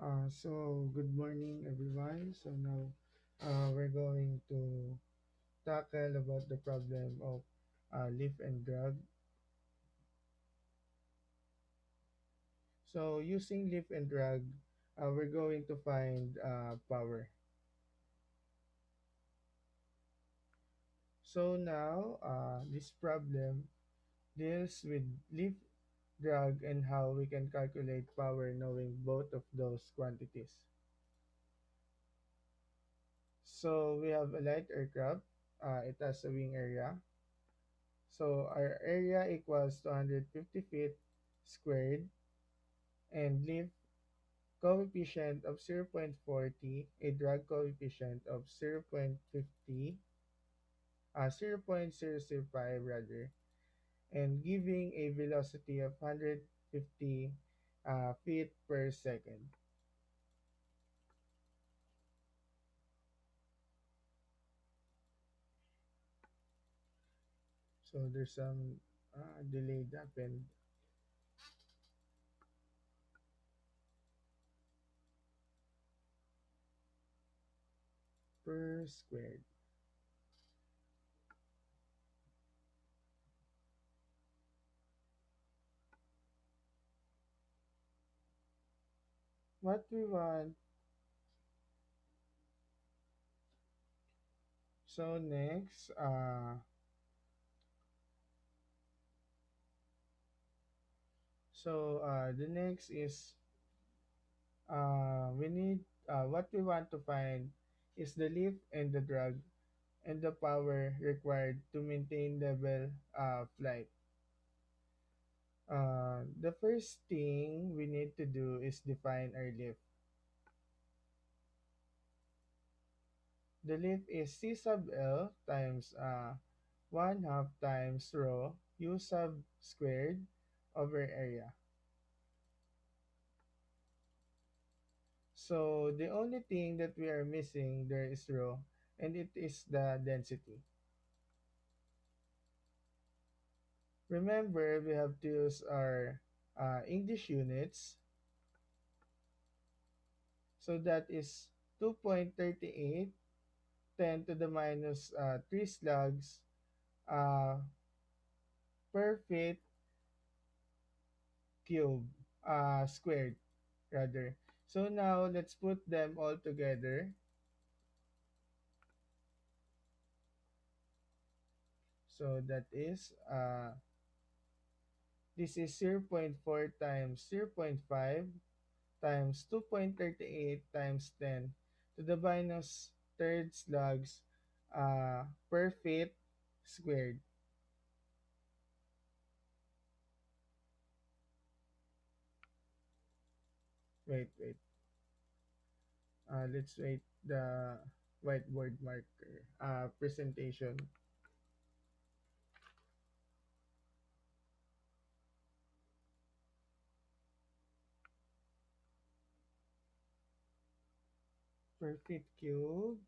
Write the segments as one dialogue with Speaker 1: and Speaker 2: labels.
Speaker 1: Good morning, everyone. So now we're going to tackle about the problem of leaf and drag. So using leaf and drag, we're going to find power. So now this problem deals with leaf drag and how we can calculate power knowing both of those quantities. So we have a light aircraft. It has a wing area. So our area equals 250 feet squared and lift coefficient of 0.40, a drag coefficient of 0.50, 0.005 rather, and giving a velocity of 150 feet per second. So there's some delay that happened per squared. What we want, so next, the next is we need what we want to find is the lift and the drag and the power required to maintain level flight. The first thing we need to do is define our lift. The lift is C sub L times 1 half times rho U sub squared over area. So the only thing that we are missing there is rho, and it is the density. Remember, we have to use our English units. So that is 2.38, 10 to the minus 3 slugs uh, per feet cube, squared rather. So now let's put them all together. So that is, this is 0.4 times 0.5 times 2.38 times 10 to the minus third slugs per feet squared. Wait. Let's wait the whiteboard marker presentation. Per feet cube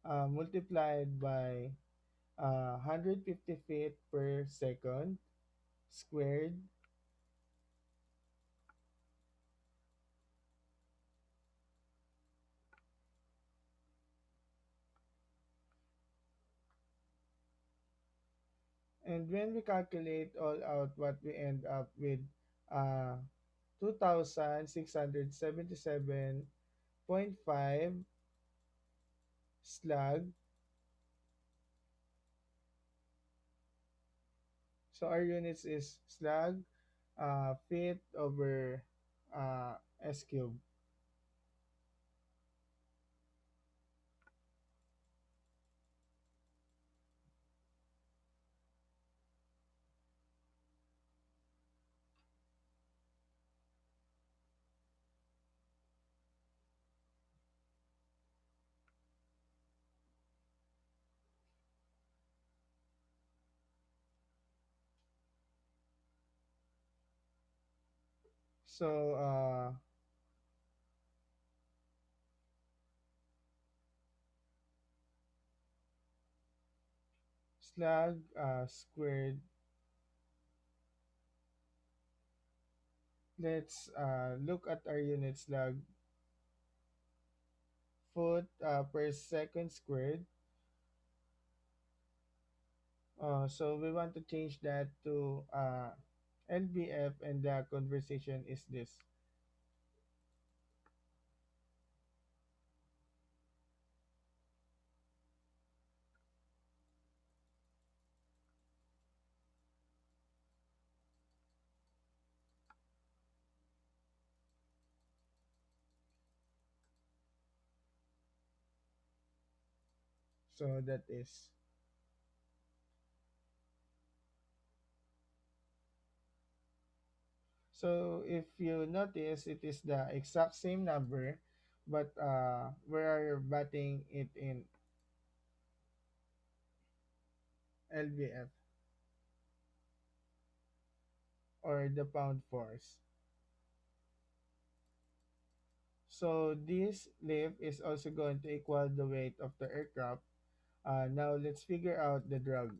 Speaker 1: multiplied by 150 feet per second squared. And when we calculate all out, what we end up with uh, 2,677.5 slug. So our units is slug feet over s cube. So slug squared Let's look at our units log. Foot per second squared. So we want to change that to LBF, and the conversation is this. So that is. So if you notice, it is the exact same number, but we are batting it in LBF, or the pound force. So this lift is also going to equal the weight of the aircraft. Now let's figure out the drag.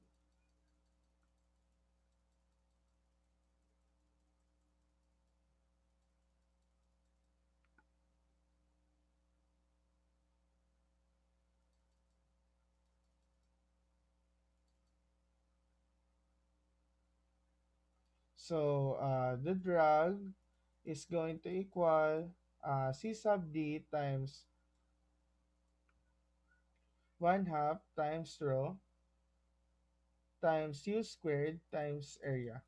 Speaker 1: So the drag is going to equal C sub D times 1 half times rho times U squared times area.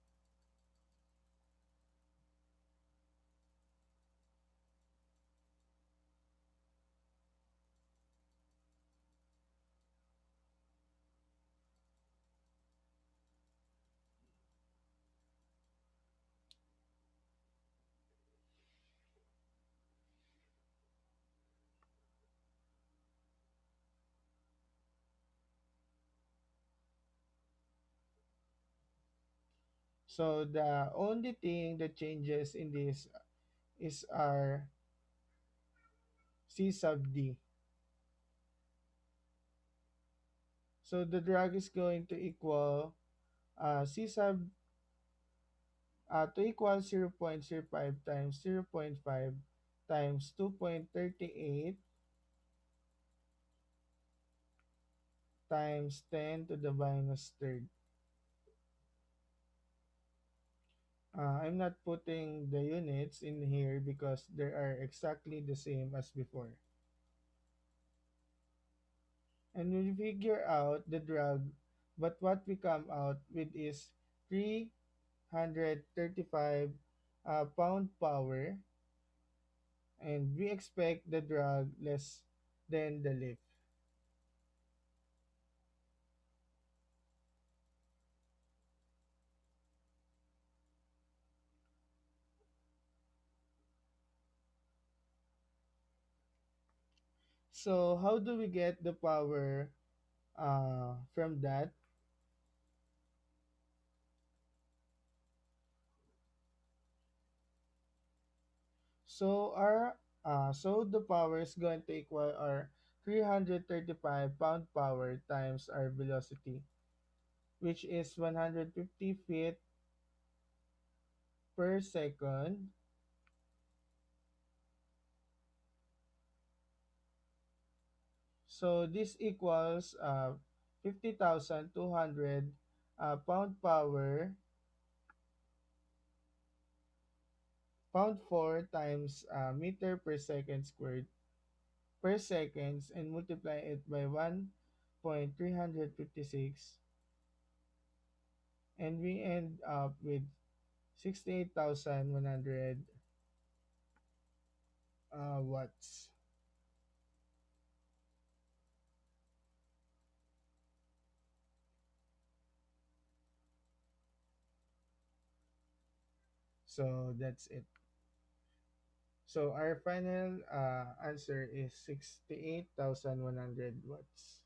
Speaker 1: So the only thing that changes in this is our C sub D. So the drag is going to equal C sub to equal 0.05 times 0.5 times 2.38 times 10 to the minus third. I'm not putting the units in here because they are exactly the same as before. And we figure out the drag, but what we come out with is 335 pound power, and we expect the drag less than the lift. So how do we get the power from that? So the power is going to equal our 335 pound power times our velocity, which is 150 feet per second. So this equals 50,200 pound power, pound 4 times meter per second squared per seconds, and multiply it by 1.356, and we end up with 68,100 watts. So that's it. So our final answer is 68,100 watts.